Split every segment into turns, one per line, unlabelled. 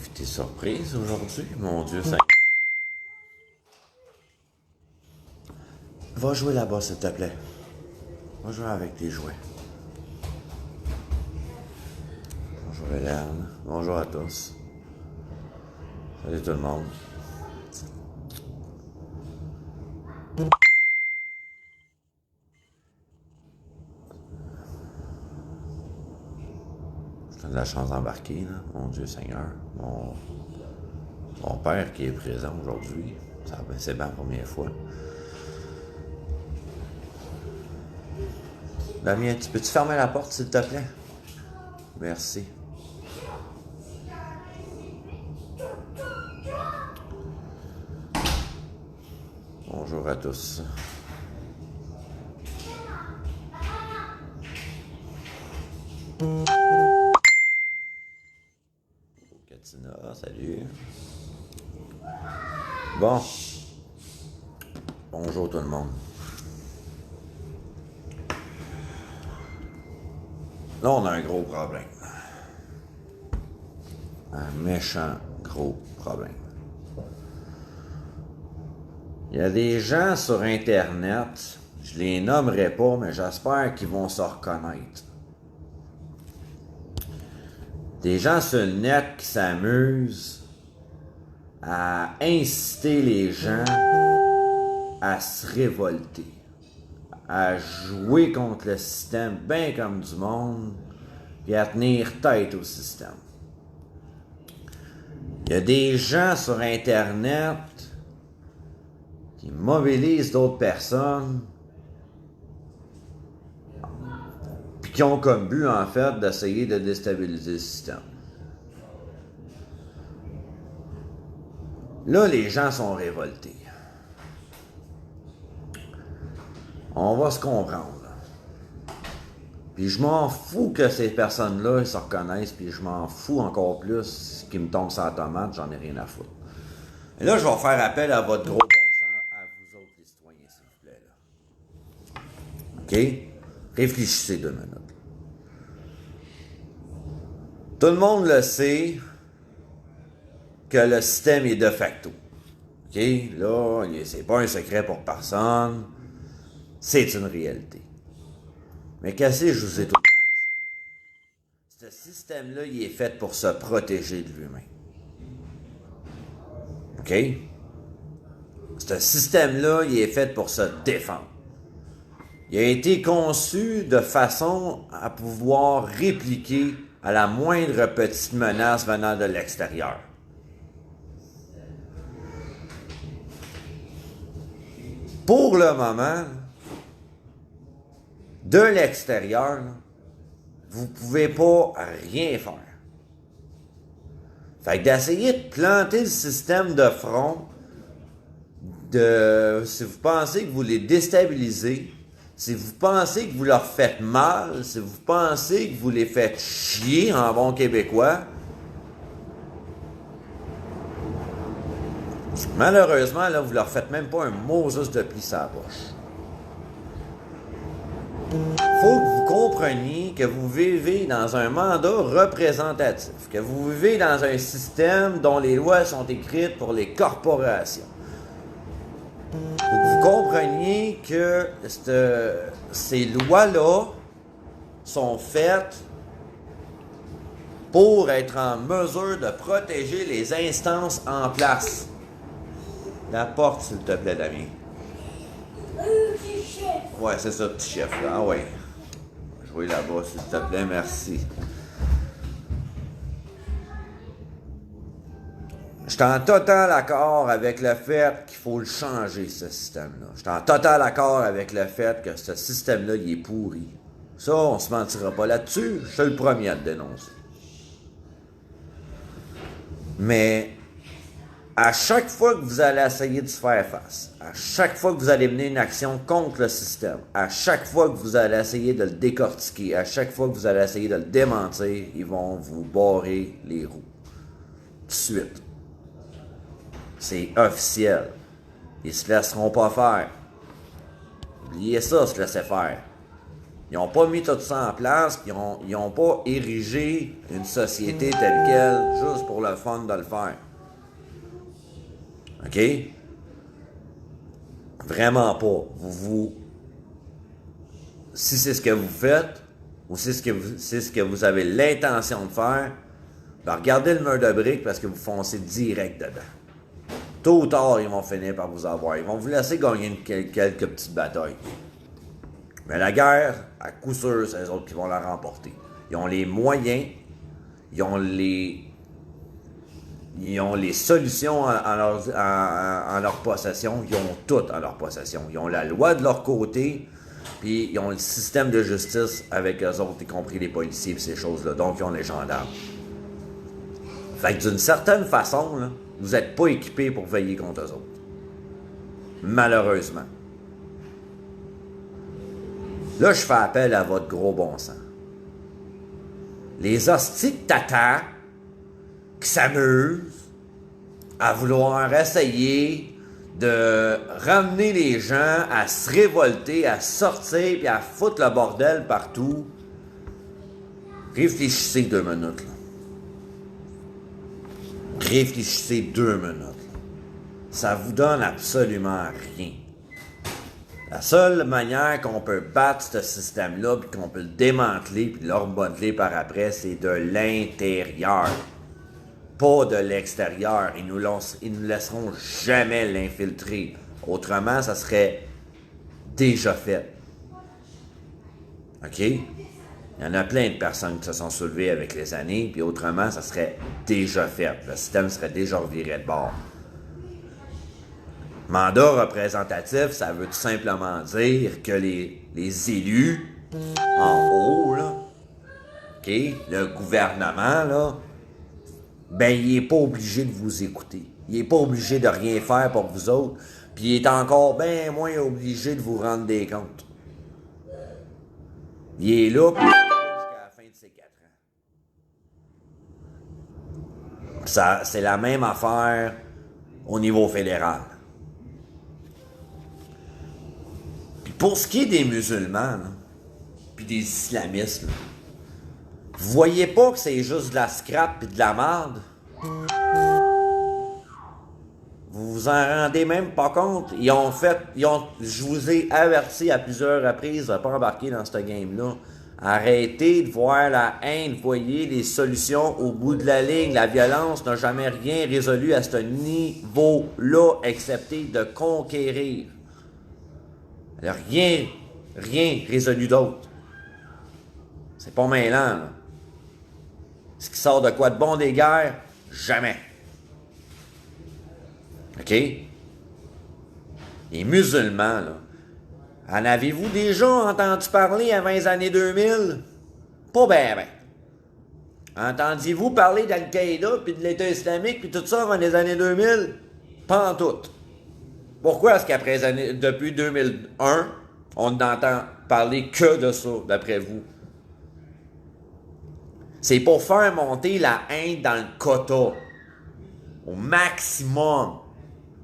invité surprise aujourd'hui, mon Dieu. Ça... Va jouer là-bas, s'il te plaît. Va jouer avec tes jouets. Bonjour Hélène. Bonjour à tous. Salut tout le monde. J'ai de la chance d'embarquer, là. Mon Dieu Seigneur. Mon père qui est présent aujourd'hui. C'est bien la première fois. Damien, peux-tu fermer la porte, s'il te plaît? Merci. Bonjour à tous. Katina, salut. Bon. Bonjour tout le monde. Là, on a un gros problème. Un méchant gros problème. Il y a des gens sur Internet, je les nommerai pas, mais j'espère qu'ils vont se reconnaître. Des gens sur le net qui s'amusent à inciter les gens à se révolter, à jouer contre le système bien comme du monde, et à tenir tête au système. Il y a des gens sur Internet qui mobilisent d'autres personnes puis qui ont comme but, en fait, d'essayer de déstabiliser le système. Là, les gens sont révoltés. On va se comprendre. Puis je m'en fous que ces personnes-là ils se reconnaissent, puis je m'en fous encore plus qu'ils me tombent sur la tomate, j'en ai rien à foutre. Et là, je vais faire appel à votre gros bon sens, à vous autres les citoyens, s'il vous plaît. Là. OK? Réfléchissez 2 minutes. Tout le monde le sait que le système est de facto. OK? Là, c'est pas un secret pour personne. C'est une réalité. Mais qu'est-ce que je vous ai tout le temps dit? Ce système-là, il est fait pour se protéger de lui-même. OK? Ce système-là, il est fait pour se défendre. Il a été conçu de façon à pouvoir répliquer à la moindre petite menace venant de l'extérieur. Pour le moment, de l'extérieur, vous ne pouvez pas rien faire. Fait que d'essayer de planter le système de front, si vous pensez que vous les déstabilisez, si vous pensez que vous leur faites mal, si vous pensez que vous les faites chier en bon québécois, malheureusement, là, vous leur faites même pas un Moses de pli sur la poche. Faut que vous compreniez que vous vivez dans un mandat représentatif, que vous vivez dans un système dont les lois sont écrites pour les corporations. Faut que vous compreniez que ces lois-là sont faites pour être en mesure de protéger les instances en place. La porte, s'il te plaît, Damien.
Petit chef.
Ouais, c'est ça, petit chef, là. Ah ouais. Jouez là-bas, s'il te plaît, merci. Je suis en total accord avec le fait qu'il faut le changer, ce système-là. Je suis en total accord avec le fait que ce système-là, il est pourri. Ça, on se mentira pas là-dessus. Je suis le premier à le dénoncer. Mais à chaque fois que vous allez essayer de se faire face, à chaque fois que vous allez mener une action contre le système, à chaque fois que vous allez essayer de le décortiquer, à chaque fois que vous allez essayer de le démentir, ils vont vous barrer les roues. Tout de suite. C'est officiel. Ils se laisseront pas faire. Oubliez ça, se laisser faire. Ils n'ont pas mis tout ça en place, ils n'ont pas érigé une société telle quelle, juste pour le fun de le faire. OK? Vraiment pas. Si c'est ce que vous faites, ou si c'est ce que vous avez l'intention de faire, ben regardez le mur de briques parce que vous foncez direct dedans. Tôt ou tard, ils vont finir par vous avoir. Ils vont vous laisser gagner quelques petites batailles. Mais la guerre, à coup sûr, c'est eux autres qui vont la remporter. Ils ont les moyens, ils ont les solutions en leur possession, ils ont tout en leur possession. Ils ont la loi de leur côté, puis ils ont le système de justice avec eux autres, y compris les policiers et ces choses-là. Donc, ils ont les gendarmes. Fait que d'une certaine façon, là, vous n'êtes pas équipés pour veiller contre eux autres. Malheureusement. Là, je fais appel à votre gros bon sens. Les hosties de tata qui s'amusent à vouloir essayer de ramener les gens à se révolter, à sortir puis à foutre le bordel partout. Réfléchissez 2 minutes, là. Réfléchissez 2 minutes, là. Ça vous donne absolument rien. La seule manière qu'on peut battre ce système-là, puis qu'on peut le démanteler, puis le remodeler par après, c'est de l'intérieur. Pas de l'extérieur. Ils nous laisseront jamais l'infiltrer. Autrement, ça serait déjà fait. OK? Il y en a plein de personnes qui se sont soulevées avec les années, puis autrement, ça serait déjà fait. Le système serait déjà reviré de bord. Mandat représentatif, ça veut tout simplement dire que les élus en haut, là, OK, le gouvernement, là, ben, il n'est pas obligé de vous écouter. Il n'est pas obligé de rien faire pour vous autres, puis il est encore bien moins obligé de vous rendre des comptes. Il est là pour jusqu'à la fin de ses 4 ans. Ça, c'est la même affaire au niveau fédéral. Pour ce qui est des musulmans, puis des islamistes, là, vous voyez pas que c'est juste de la scrap et de la merde? Vous vous en rendez même pas compte? Je vous ai averti à plusieurs reprises de ne pas embarquer dans ce game-là. Arrêtez de voir la haine, voyez les solutions au bout de la ligne. La violence n'a jamais rien résolu à ce niveau-là, excepté de conquérir. Rien résolu d'autre. C'est pas mêlant, là. Ce qui sort de quoi de bon des guerres? Jamais. OK? Les musulmans, là. En avez-vous déjà entendu parler avant les années 2000? Pas ben, ben. Entendiez-vous parler d'Al-Qaïda, puis de l'État islamique, puis tout ça avant les années 2000? Pas en tout. Pourquoi est-ce qu'après depuis 2001, on n'entend parler que de ça, d'après vous? C'est pour faire monter la haine dans le quota, au maximum,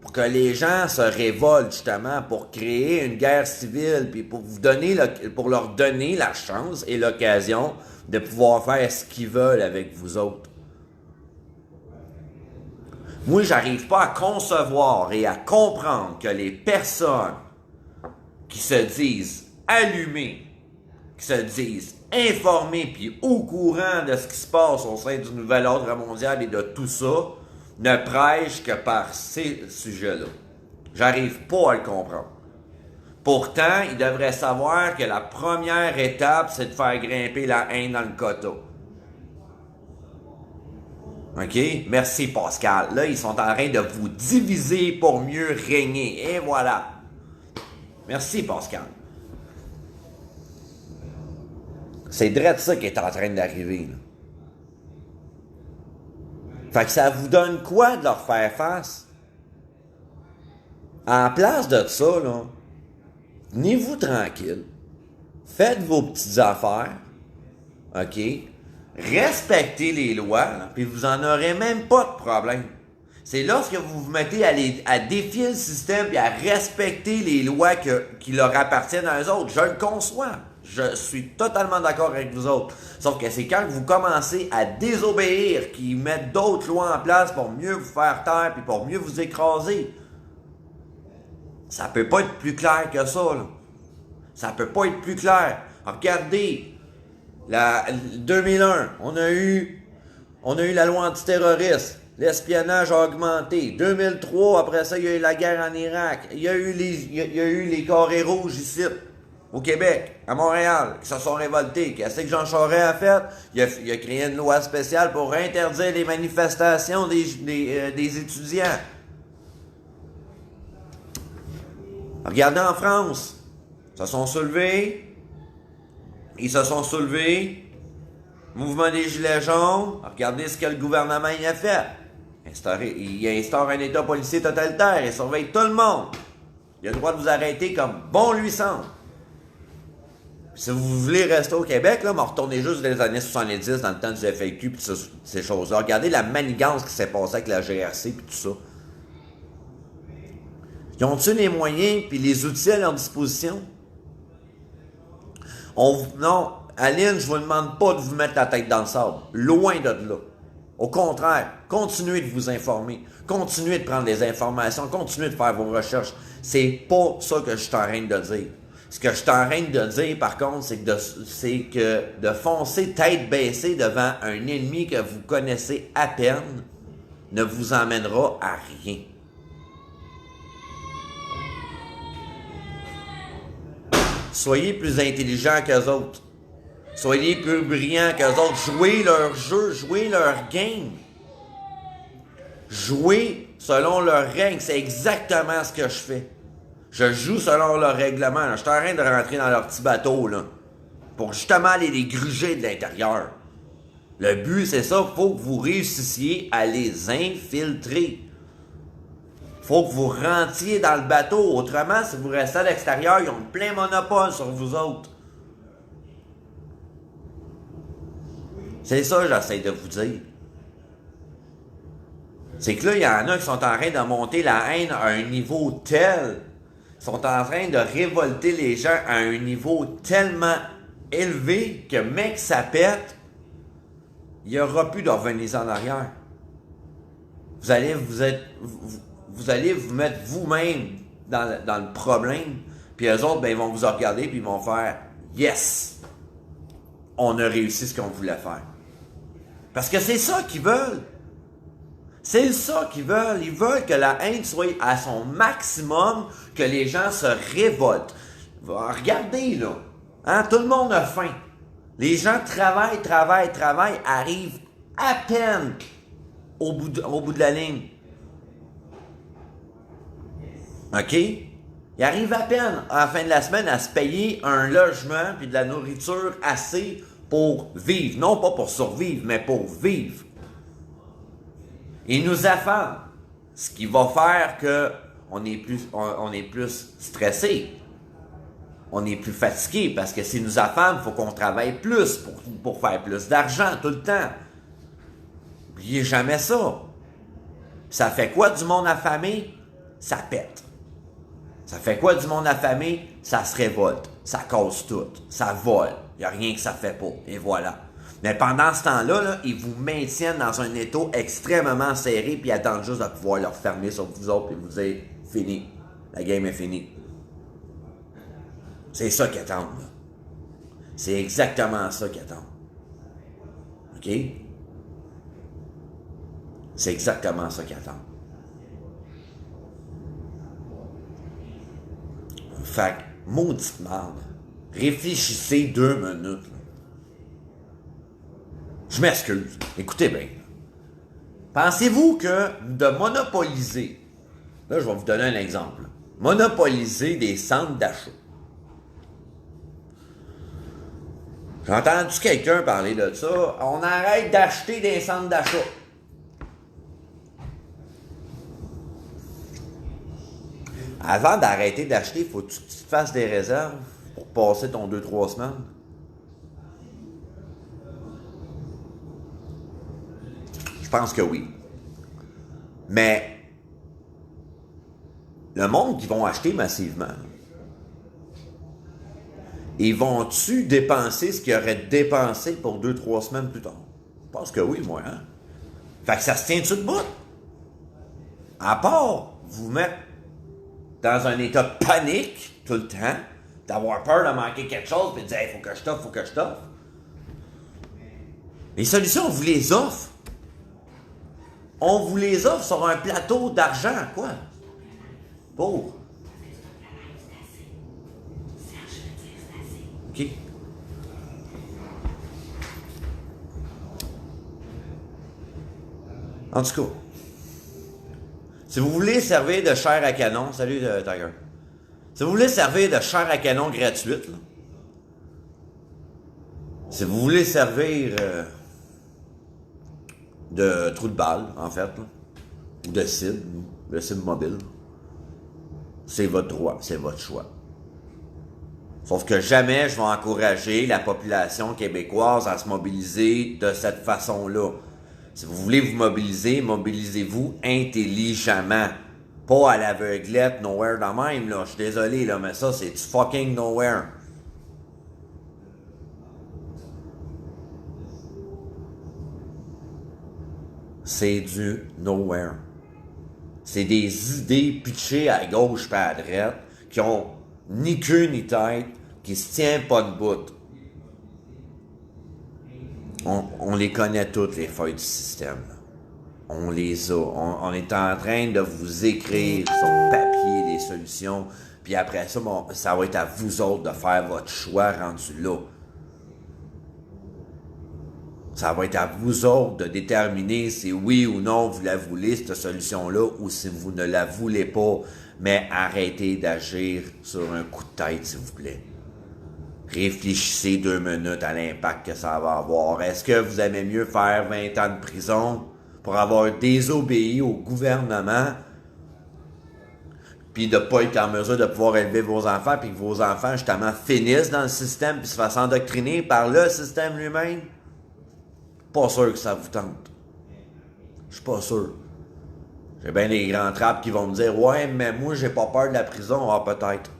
pour que les gens se révoltent, justement, pour créer une guerre civile, puis pour leur donner la chance et l'occasion de pouvoir faire ce qu'ils veulent avec vous autres. Moi, j'arrive pas à concevoir et à comprendre que les personnes qui se disent allumées, qui se disent informées puis au courant de ce qui se passe au sein du nouvel ordre mondial et de tout ça, ne prêchent que par ces sujets-là. J'arrive pas à le comprendre. Pourtant, ils devraient savoir que la première étape, c'est de faire grimper la haine dans le quota. OK? Merci, Pascal. Là, ils sont en train de vous diviser pour mieux régner. Et voilà. Merci, Pascal. C'est direct ça qui est en train d'arriver, là. Fait que ça vous donne quoi de leur faire face? En place de ça, là, tenez-vous tranquille. Faites vos petites affaires. OK? Respectez les lois, là, puis vous en aurez même pas de problème. C'est lorsque vous vous mettez à défier le système et à respecter les lois qui leur appartiennent à eux autres. Je le conçois. Je suis totalement d'accord avec vous autres. Sauf que c'est quand vous commencez à désobéir qu'ils mettent d'autres lois en place pour mieux vous faire taire puis pour mieux vous écraser. Ça peut pas être plus clair que ça, là. Ça peut pas être plus clair. Regardez, 2001, on a eu la loi antiterroriste. L'espionnage a augmenté. 2003, après ça, il y a eu la guerre en Irak. Il y a eu les carrés rouges ici, au Québec, à Montréal, qui se sont révoltés. Qu'est-ce que Jean Charest a fait? Il a créé une loi spéciale pour interdire les manifestations des étudiants. Regardez en France. Ils se sont soulevés. Mouvement des Gilets jaunes. Regardez ce que le gouvernement y a fait. Il instaure un État policier totalitaire. Il surveille tout le monde. Il a le droit de vous arrêter comme bon lui semble. Si vous voulez rester au Québec, là, retournez juste dans les années 70, dans le temps du FAQ et ces choses-là. Regardez la manigance qui s'est passée avec la GRC et tout ça. Ils ont-ils les moyens et les outils à leur disposition? Non, Aline, je vous demande pas de vous mettre la tête dans le sable. Loin de là. Au contraire, continuez de vous informer. Continuez de prendre des informations. Continuez de faire vos recherches. C'est pas ça que je suis en train de dire. Ce que je suis en train de dire, par contre, c'est que de foncer tête baissée devant un ennemi que vous connaissez à peine ne vous emmènera à rien. Soyez plus intelligents qu'eux autres. Soyez plus brillants qu'eux autres. Jouez leur jeu, jouez leur game. Jouez selon leurs règles. C'est exactement ce que je fais. Je joue selon leur règlement. Là. Je suis en train de rentrer dans leur petit bateau là, pour justement aller les gruger de l'intérieur. Le but, c'est ça. Il faut que vous réussissiez à les infiltrer. Il faut que vous rentriez dans le bateau. Autrement, si vous restez à l'extérieur, ils ont plein monopole sur vous autres. C'est ça que j'essaie de vous dire. C'est que là, il y en a qui sont en train de monter la haine à un niveau tel, sont en train de révolter les gens à un niveau tellement élevé que, mec, ça pète, il n'y aura plus de revenir en arrière. Vous allez vous mettre vous-même dans le problème, puis eux autres, ben, ils vont vous regarder, puis ils vont faire « Yes! On a réussi ce qu'on voulait faire. » Parce que c'est ça qu'ils veulent. C'est ça qu'ils veulent. Ils veulent que la haine soit à son maximum, que les gens se révoltent. Regardez, là. Hein? Tout le monde a faim. Les gens travaillent, arrivent à peine au bout de la ligne. OK? Ils arrivent à peine, à la fin de la semaine, à se payer un logement puis de la nourriture assez pour vivre. Non pas pour survivre, mais pour vivre. Ils nous affament. Ce qui va faire qu'on est plus stressé. On est plus fatigué parce que s'ils nous affament, il faut qu'on travaille plus pour faire plus d'argent tout le temps. N'oubliez jamais ça. Ça fait quoi du monde affamé? Ça pète. Ça fait quoi du monde affamé? Ça se révolte. Ça cause tout. Ça vole. Il n'y a rien que ça fait pas. Et voilà. Mais pendant ce temps-là, là, ils vous maintiennent dans un étau extrêmement serré puis attendent juste de pouvoir leur fermer sur vous autres et vous dire « Fini. La game est finie. » C'est ça qu'ils attendent. Là. C'est exactement ça qu'ils attendent. OK? C'est exactement ça qu'ils attendent. Fait que, maudite merde. Réfléchissez 2 minutes. Là. Je m'excuse. Écoutez bien. Pensez-vous que de monopoliser, là je vais vous donner un exemple, monopoliser des centres d'achat. J'ai entendu quelqu'un parler de ça. On arrête d'acheter des centres d'achat. Avant d'arrêter d'acheter, faut que tu te fasses des réserves pour passer ton 2-3 semaines. Je pense que oui. Mais le monde qui vont acheter massivement, Ils vont-tu dépenser ce qu'ils auraient dépensé pour 2-3 semaines plus tard? Je pense que oui, moi, hein? Fait que ça se tient-tu de bout? À part vous mettre dans un état de panique tout le temps, d'avoir peur de manquer quelque chose, puis de dire hey, faut que je t'offre, faut que je t'offre. Les solutions, on vous les offre. On vous les offre sur un plateau d'argent, quoi. Pauvre. OK. En tout cas, si vous voulez servir de chair à canon, salut Tiger. Si vous voulez servir de chair à canon gratuite, là, si vous voulez servir de trou de balle, en fait, là, ou de cible, de cible mobile, c'est votre droit, c'est votre choix. Sauf que jamais je vais encourager la population québécoise à se mobiliser de cette façon-là. Si vous voulez vous mobiliser, mobilisez-vous intelligemment. Pas à l'aveuglette, nowhere de même, là. Je suis désolé, là, mais ça, c'est du fucking nowhere. C'est du nowhere. C'est des idées pitchées à gauche et à droite qui ont ni queue ni tête, qui se tiennent pas de bout. On les connaît toutes, les feuilles du système. On les a. On est en train de vous écrire sur papier des solutions. Puis après ça, bon, ça va être à vous autres de faire votre choix rendu là. Ça va être à vous autres de déterminer si oui ou non vous la voulez, cette solution-là, ou si vous ne la voulez pas. Mais arrêtez d'agir sur un coup de tête, s'il vous plaît. Réfléchissez 2 minutes à l'impact que ça va avoir. Est-ce que vous aimez mieux faire 20 ans de prison pour avoir désobéi au gouvernement puis de ne pas être en mesure de pouvoir élever vos enfants puis que vos enfants, justement, finissent dans le système puis se fassent endoctriner par le système lui-même? Pas sûr que ça vous tente. Je suis pas sûr. J'ai bien des grands trappes qui vont me dire « Ouais, mais moi, j'ai pas peur de la prison. » Ah, peut-être.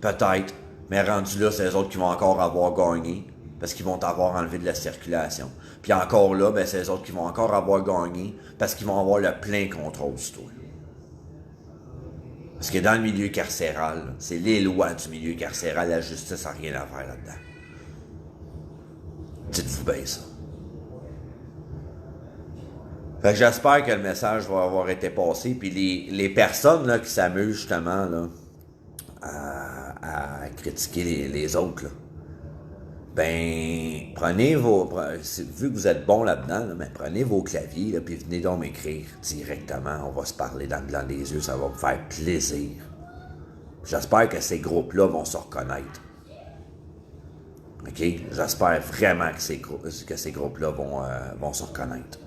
Peut-être. Mais rendu là, c'est les autres qui vont encore avoir gagné parce qu'ils vont avoir enlevé de la circulation. Puis encore là, ben, c'est les autres qui vont encore avoir gagné parce qu'ils vont avoir le plein contrôle sur toi. Parce que dans le milieu carcéral, c'est les lois du milieu carcéral, la justice n'a rien à faire là-dedans. Dites-vous bien ça. Fait que j'espère que le message va avoir été passé. Puis les personnes là, qui s'amusent justement là, à critiquer les autres, là, ben, vu que vous êtes bon là-dedans, là, ben, prenez vos claviers, là, puis venez donc m'écrire directement. On va se parler dans le blanc des yeux, ça va me faire plaisir. J'espère que ces groupes-là vont se reconnaître. OK? J'espère vraiment que ces groupes-là vont se reconnaître.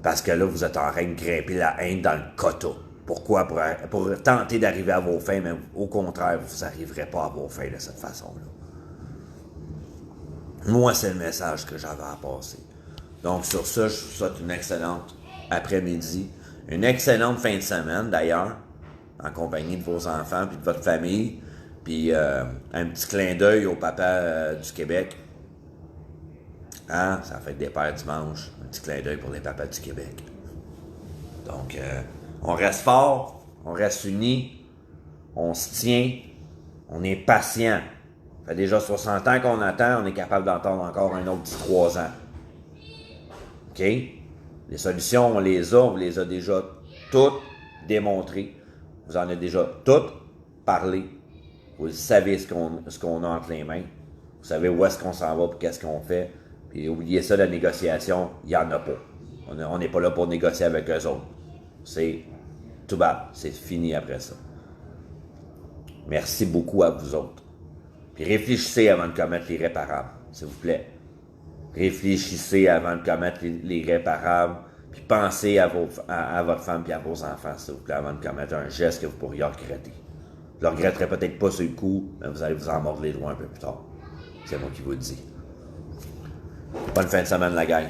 Parce que là, vous êtes en train de grimper la haine dans le quota. Pourquoi? Pour tenter d'arriver à vos fins, mais au contraire, vous n'arriverez pas à vos fins de cette façon-là. Moi, c'est le message que j'avais à passer. Donc, sur ça, je vous souhaite une excellente après-midi, une excellente fin de semaine, d'ailleurs, en compagnie de vos enfants puis de votre famille, puis un petit clin d'œil au papa du Québec. Hein? Ça fait des pères dimanche. Un petit clin d'œil pour les papas du Québec. Donc, on reste fort, on reste unis, on se tient, on est patient. Ça fait déjà 60 ans qu'on attend, on est capable d'entendre encore un autre 3 ans. OK? Les solutions, on les a déjà toutes démontrées. Vous en avez déjà toutes parlé. Vous savez ce qu'on a entre les mains. Vous savez où est-ce qu'on s'en va et qu'est-ce qu'on fait. Puis oubliez ça, la négociation, il n'y en a pas. On n'est pas là pour négocier avec eux autres. C'est tout bad. C'est fini après ça. Merci beaucoup à vous autres. Puis réfléchissez avant de commettre l'irréparable, s'il vous plaît. Réfléchissez avant de commettre l'irréparable. Puis pensez à votre femme et à vos enfants, s'il vous plaît, avant de commettre un geste que vous pourriez regretter. Vous ne le regretterez peut-être pas sur le coup, mais vous allez vous en mordre les doigts un peu plus tard. C'est moi qui vous le dis. Bonne fin de semaine, la gang.